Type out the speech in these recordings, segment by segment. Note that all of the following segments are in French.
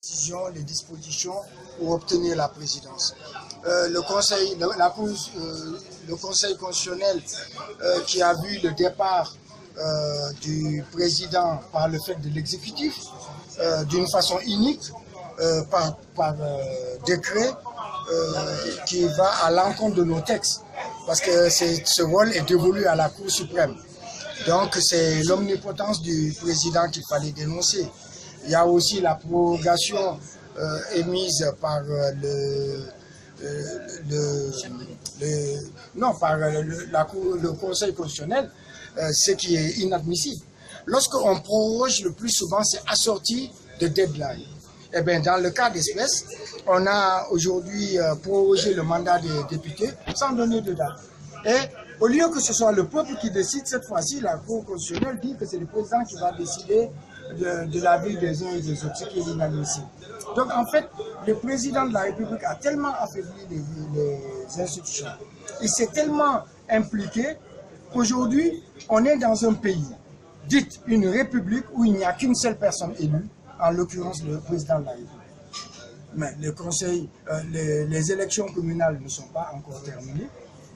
décisions, les dispositions pour obtenir la présidence. Le Conseil constitutionnel qui a vu le départ du président par le fait de l'exécutif, d'une façon unique, par décret, qui va à l'encontre de nos textes, parce que ce rôle est dévolu à la Cour suprême. Donc c'est l'omnipotence du président qu'il fallait dénoncer. Il y a aussi la prorogation émise par le Conseil constitutionnel, ce qui est inadmissible. Lorsqu'on proroge, le plus souvent, c'est assorti de deadline. Eh bien, dans le cas d'espèce, on a aujourd'hui prorogé le mandat des députés sans donner de date. Et au lieu que ce soit le peuple qui décide, cette fois-ci, la Cour constitutionnelle dit que c'est le président qui va décider de la vie des uns et des autres, ce qui est inadmissible. Donc, en fait, le président de la République a tellement affaibli les institutions. Il s'est tellement impliqué qu'aujourd'hui, on est dans un pays, dit une république, où il n'y a qu'une seule personne élue, en l'occurrence le président de la République. Mais les élections communales ne sont pas encore terminées.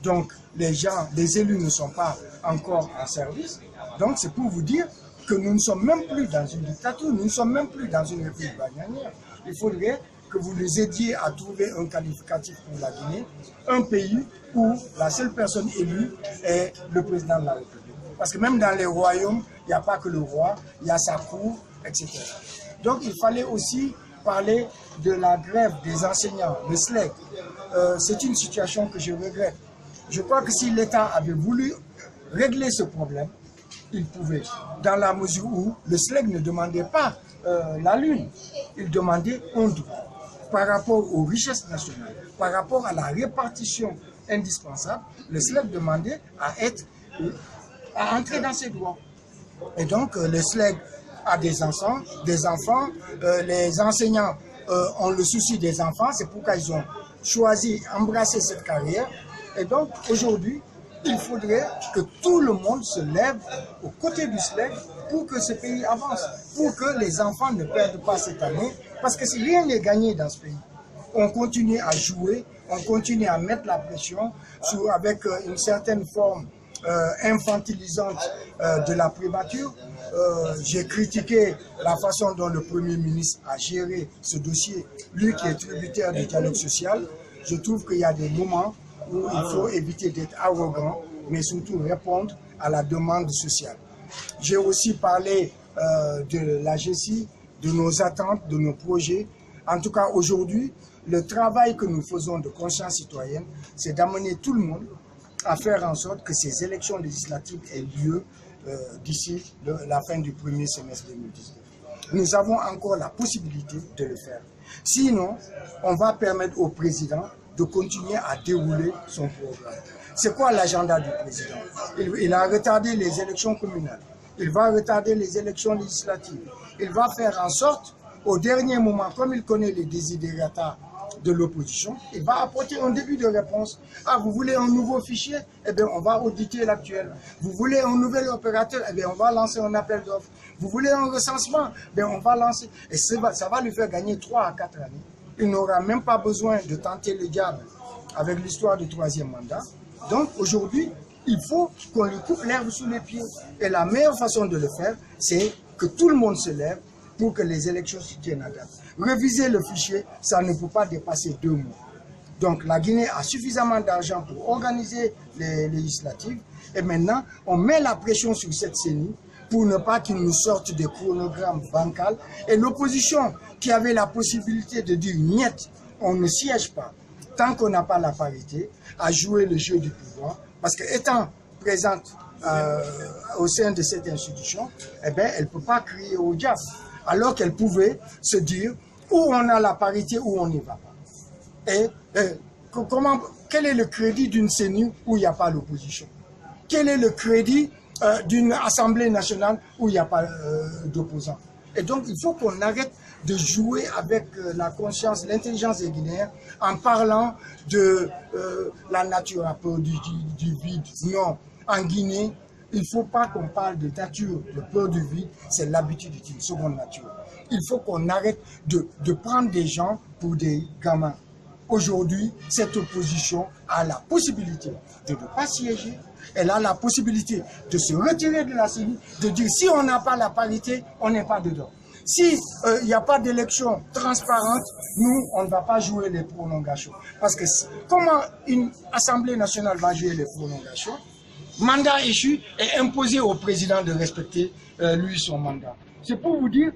Donc, les élus ne sont pas encore en service. Donc, c'est pour vous dire que nous ne sommes même plus dans une dictature, nous ne sommes même plus dans une république bananière. Il faudrait que vous les aidiez à trouver un qualificatif pour la Guinée, un pays où la seule personne élue est le président de la République. Parce que même dans les royaumes, il n'y a pas que le roi, il y a sa cour, etc. Donc, il fallait aussi parler de la grève des enseignants, le SLEG. C'est une situation que je regrette. Je crois que si l'État avait voulu régler ce problème, il pouvait, dans la mesure où le SLEG ne demandait pas la lune, il demandait un droit par rapport aux richesses nationales, par rapport à la répartition indispensable. Le SLEG demandait à entrer dans ses droits. Et donc le SLEG a des enfants, les enseignants ont le souci des enfants, c'est pourquoi ils ont choisi d'embrasser cette carrière. Et donc aujourd'hui, il faudrait que tout le monde se lève aux côtés du SLEG pour que ce pays avance, pour que les enfants ne perdent pas cette année, parce que si rien n'est gagné dans ce pays, on continue à jouer, on continue à mettre la pression avec une certaine forme infantilisante de la primature. J'ai critiqué la façon dont le Premier ministre a géré ce dossier, lui qui est tributaire du dialogue social. Je trouve qu'il y a des moments où il faut éviter d'être arrogant, mais surtout répondre à la demande sociale. J'ai aussi parlé de la GECI, de nos attentes, de nos projets. En tout cas, aujourd'hui, le travail que nous faisons de conscience citoyenne, c'est d'amener tout le monde à faire en sorte que ces élections législatives aient lieu d'ici la fin du premier semestre 2019. Nous avons encore la possibilité de le faire. Sinon, on va permettre au président de continuer à dérouler son programme. C'est quoi l'agenda du président? Il a retardé les élections communales. Il va retarder les élections législatives. Il va faire en sorte, au dernier moment, comme il connaît les desiderata de l'opposition, il va apporter un début de réponse. Ah, vous voulez un nouveau fichier? Eh bien, on va auditer l'actuel. Vous voulez un nouvel opérateur? Eh bien, on va lancer un appel d'offres. Vous voulez un recensement? Eh bien, on va lancer. Et ça va lui faire gagner 3 à 4 années. Il n'aura même pas besoin de tenter le diable avec l'histoire du 3e mandat. Donc, aujourd'hui, il faut qu'on lui coupe l'herbe sous les pieds. Et la meilleure façon de le faire, c'est que tout le monde se lève pour que les élections se tiennent à date. Réviser le fichier, ça ne peut pas dépasser 2 mois. Donc la Guinée a suffisamment d'argent pour organiser les législatives. Et maintenant, on met la pression sur cette CENI pour ne pas qu'ils nous sortent des chronogrammes bancals. Et l'opposition qui avait la possibilité de dire « niet », on ne siège pas tant qu'on n'a pas la parité, à jouer le jeu du pouvoir. Parce qu'étant présente au sein de cette institution, eh bien, elle ne peut pas crier au diable. Alors qu'elle pouvait se dire où on a la parité, où on n'y va pas. Et quel est le crédit d'une CENI où il n'y a pas l'opposition? Quel est le crédit d'une Assemblée nationale où il n'y a pas d'opposants? Et donc, il faut qu'on arrête de jouer avec la conscience, l'intelligence des Guinéens en parlant de la nature a peur du vide. Non, en Guinée, il ne faut pas qu'on parle de nature, de peur du vide, c'est l'habitude d'une seconde nature. Il faut qu'on arrête de prendre des gens pour des gamins. Aujourd'hui, cette opposition a la possibilité de ne pas siéger, elle a la possibilité de se retirer de la CENI, de dire si on n'a pas la parité, on n'est pas dedans. Si il n'y a pas d'élection transparente, nous, on ne va pas jouer les prolongations. Parce que comment une Assemblée nationale va jouer les prolongations? Mandat échu et imposer au président de respecter lui son mandat. C'est pour vous dire